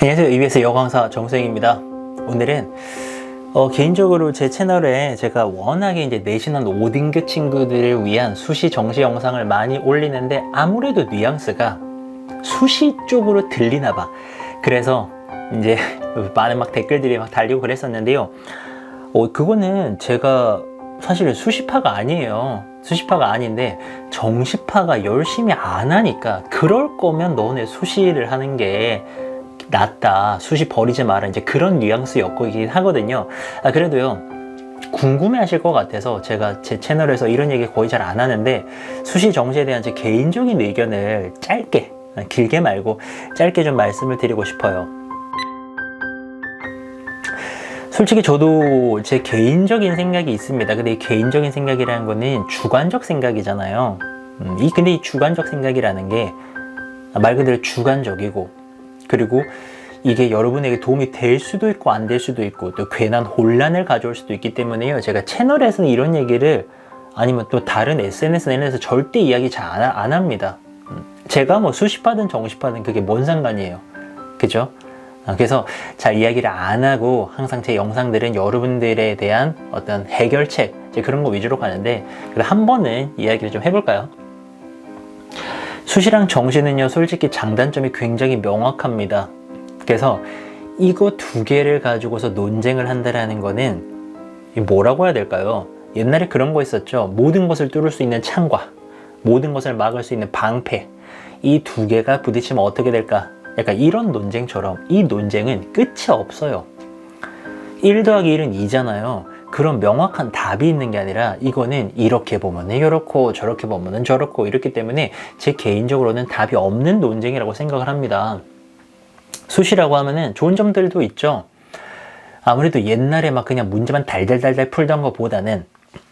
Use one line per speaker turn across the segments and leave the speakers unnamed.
안녕하세요. EBS 여강사 정수영입니다. 오늘은 개인적으로 제 채널에 제가 워낙에 이제 내신한 5등급 친구들을 위한 수시 정시 영상을 많이 올리는데 아무래도 뉘앙스가 수시 쪽으로 들리나 봐. 그래서 이제 많은 댓글들이 달리고 그랬었는데요. 그거는 제가 사실 수시파가 아니에요. 수시파가 아닌데 정시파가 열심히 안 하니까 그럴 거면 너네 수시를 하는 게 낫다. 수시 버리지 마라. 이제 그런 뉘앙스였긴 하거든요. 그래도요. 궁금해 하실 것 같아서 제가 제 채널에서 이런 얘기 거의 잘 안 하는데 수시 정시에 대한 제 개인적인 의견을 짧게, 길게 말고 짧게 좀 말씀을 드리고 싶어요. 솔직히 저도 제 개인적인 생각이 있습니다. 근데 이 개인적인 생각이라는 거는 주관적 생각이잖아요. 근데 이 주관적 생각이라는 게 말 그대로 주관적이고, 그리고 이게 여러분에게 도움이 될 수도 있고 안 될 수도 있고 또 괜한 혼란을 가져올 수도 있기 때문에요. 제가 채널에서는 이런 얘기를, 아니면 또 다른 SNS에서 절대 이야기 잘 안 합니다. 제가 뭐 수시파든 정시파든 그게 뭔 상관이에요. 그죠? 그래서 잘 이야기를 안 하고 항상 제 영상들은 여러분들에 대한 어떤 해결책, 이제 그런 거 위주로 가는데, 그래도 한 번은 이야기를 좀 해볼까요? 수시랑 정시는요, 솔직히 장단점이 굉장히 명확합니다. 그래서 이거 두 개를 가지고서 논쟁을 한다라는 거는 뭐라고 해야 될까요? 옛날에 그런 거 있었죠. 모든 것을 뚫을 수 있는 창과 모든 것을 막을 수 있는 방패, 이 두 개가 부딪히면 어떻게 될까? 약간 이런 논쟁처럼 이 논쟁은 끝이 없어요. 1 더하기 1은 2잖아요. 그런 명확한 답이 있는 게 아니라 이거는 이렇게 보면은 이렇고 저렇게 보면은 저렇고 이렇기 때문에 제 개인적으로는 답이 없는 논쟁이라고 생각을 합니다. 수시라고 하면은 좋은 점들도 있죠. 아무래도 옛날에 막 그냥 문제만 달달달달 풀던 것보다는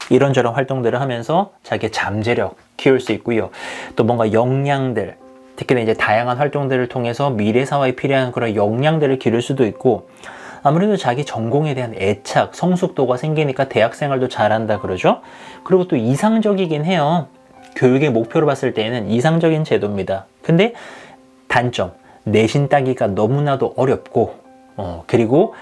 이런저런 활동들을 하면서 자기의 잠재력 키울 수 있고요. 또 뭔가 역량들, 특히나 이제 다양한 활동들을 통해서 미래 사회에 필요한 그런 역량들을 기를 수도 있고, 아무래도 자기 전공에 대한 애착, 성숙도가 생기니까 대학 생활도 잘한다 그러죠. 그리고 또 이상적이긴 해요. 교육의 목표로 봤을 때는 이상적인 제도입니다. 근데 단점, 내신 따기가 너무나도 어렵고, 그리고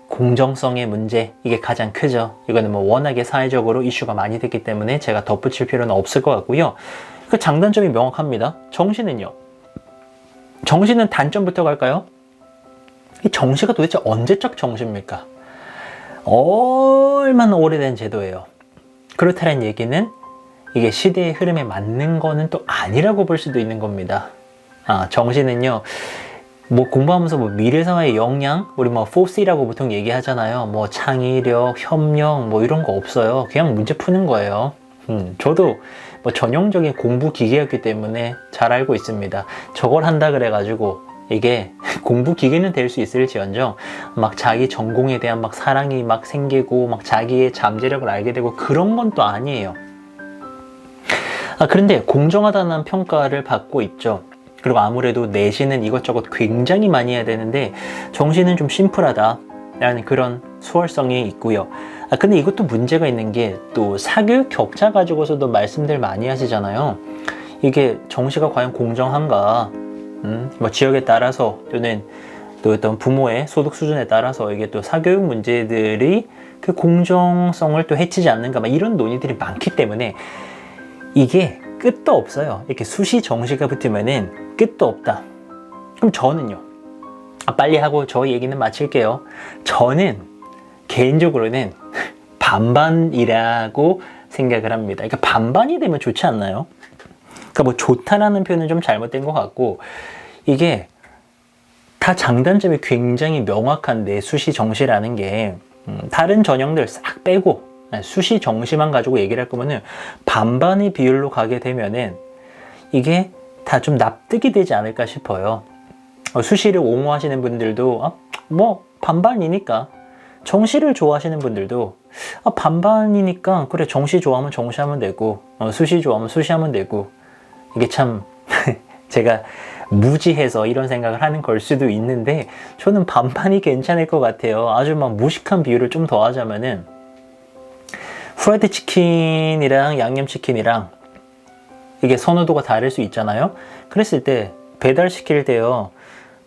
공정성의 문제, 이게 가장 크죠. 이거는 뭐 워낙에 사회적으로 이슈가 많이 됐기 때문에 제가 덧붙일 필요는 없을 것 같고요. 그 장단점이 명확합니다. 정시는요. 정시는 단점부터 갈까요? 이 정시가 도대체 언제적 정시입니까? 얼마나 오래된 제도예요. 그렇다는 얘기는 이게 시대의 흐름에 맞는 거는 또 아니라고 볼 수도 있는 겁니다. 정시는요, 뭐 공부하면서 뭐 미래사회의 역량, 우리 뭐 4C라고 보통 얘기하잖아요. 뭐 창의력, 협력, 뭐 이런 거 없어요. 그냥 문제 푸는 거예요. 저도 뭐 전형적인 공부 기계였기 때문에 잘 알고 있습니다. 저걸 한다 그래가지고 이게 공부 기계는 될 수 있을지언정 막 자기 전공에 대한 막 사랑이 막 생기고 막 자기의 잠재력을 알게 되고 그런 건 또 아니에요. 그런데 공정하다는 평가를 받고 있죠. 그리고 아무래도 내신은 이것저것 굉장히 많이 해야 되는데 정시는 좀 심플하다 라는 그런 수월성이 있고요. 근데 이것도 문제가 있는 게 또 사교육 격차 가지고서도 말씀들 많이 하시잖아요. 이게 정시가 과연 공정한가? 뭐 지역에 따라서 또는 또 어떤 부모의 소득 수준에 따라서 이게 또 사교육 문제들이 그 공정성을 또 해치지 않는가, 막 이런 논의들이 많기 때문에 이게 끝도 없어요. 이렇게 수시 정시가 붙으면은 끝도 없다. 그럼 저는요, 빨리 하고 저 얘기는 마칠게요. 저는 개인적으로는 반반이라고 생각을 합니다. 그러니까 반반이 되면 좋지 않나요? 그러니까 뭐 좋다라는 표현은 좀 잘못된 것 같고, 이게 다 장단점이 굉장히 명확한데 수시 정시라는 게 다른 전형들 싹 빼고 수시 정시만 가지고 얘기를 할 거면은 반반의 비율로 가게 되면은 이게 다 좀 납득이 되지 않을까 싶어요. 수시를 옹호하시는 분들도 뭐 반반이니까, 정시를 좋아하시는 분들도 반반이니까 그래 정시 좋아하면 정시하면 되고 수시 좋아하면 수시하면 되고, 이게 참 제가 무지해서 이런 생각을 하는 걸 수도 있는데 저는 반반이 괜찮을 것 같아요. 아주 막 무식한 비율을 좀 더 하자면은 프라이드 치킨이랑 양념치킨이랑 이게 선호도가 다를 수 있잖아요. 그랬을 때 배달시킬 때요,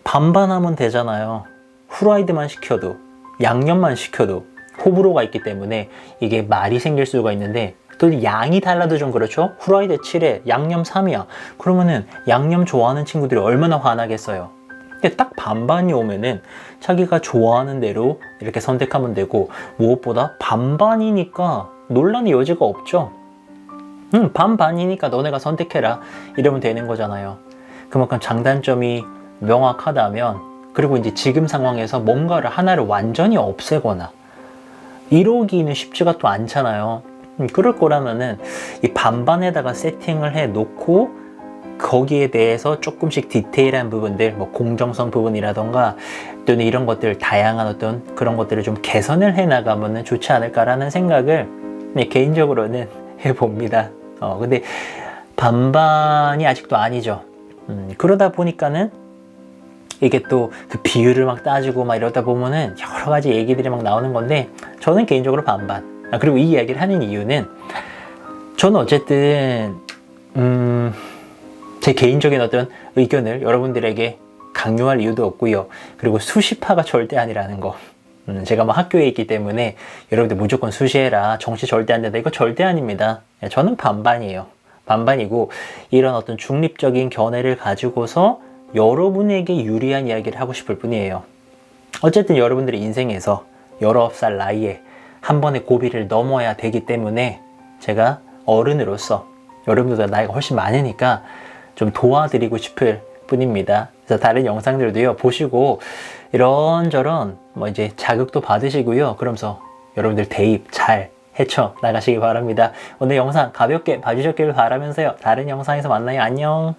반반하면 되잖아요. 후라이드만 시켜도, 양념만 시켜도 호불호가 있기 때문에 이게 말이 생길 수가 있는데, 또 양이 달라도 좀 그렇죠? 후라이드 7에 양념 3이야. 그러면은 양념 좋아하는 친구들이 얼마나 화나겠어요. 근데 딱 반반이 오면은 자기가 좋아하는 대로 이렇게 선택하면 되고, 무엇보다 반반이니까 논란의 여지가 없죠. 반반이니까 너네가 선택해라 이러면 되는 거잖아요. 그만큼 장단점이 명확하다면, 그리고 이제 지금 상황에서 뭔가를 하나를 완전히 없애거나 이러기는 쉽지가 또 않잖아요. 그럴 거라면은 이 반반에다가 세팅을 해 놓고 거기에 대해서 조금씩 디테일한 부분들, 뭐 공정성 부분이라던가 또는 이런 것들, 다양한 어떤 그런 것들을 좀 개선을 해 나가면 좋지 않을까라는 생각을 개인적으로는 해봅니다. 근데 반반이 아직도 아니죠. 그러다 보니까는 이게 또 그 비율을 막 따지고 막 이러다 보면은 여러 가지 얘기들이 막 나오는 건데, 저는 개인적으로 반반. 그리고 이 이야기를 하는 이유는, 저는 어쨌든 제 개인적인 어떤 의견을 여러분들에게 강요할 이유도 없고요. 그리고 수시파가 절대 아니라는 거. 제가 뭐 학교에 있기 때문에 여러분들 무조건 수시해라, 정시 절대 안 된다, 이거 절대 아닙니다. 저는 반반이에요. 반반이고, 이런 어떤 중립적인 견해를 가지고서 여러분에게 유리한 이야기를 하고 싶을 뿐이에요. 어쨌든 여러분들의 인생에서 19살 나이에 한 번의 고비를 넘어야 되기 때문에 제가 어른으로서, 여러분들보다 나이가 훨씬 많으니까 좀 도와드리고 싶을 뿐입니다. 그래서 다른 영상들도요, 보시고 이런저런 뭐 이제 자극도 받으시고요. 그러면서 여러분들 대입 잘 헤쳐 나가시기 바랍니다. 오늘 영상 가볍게 봐주셨길 바라면서요. 다른 영상에서 만나요. 안녕.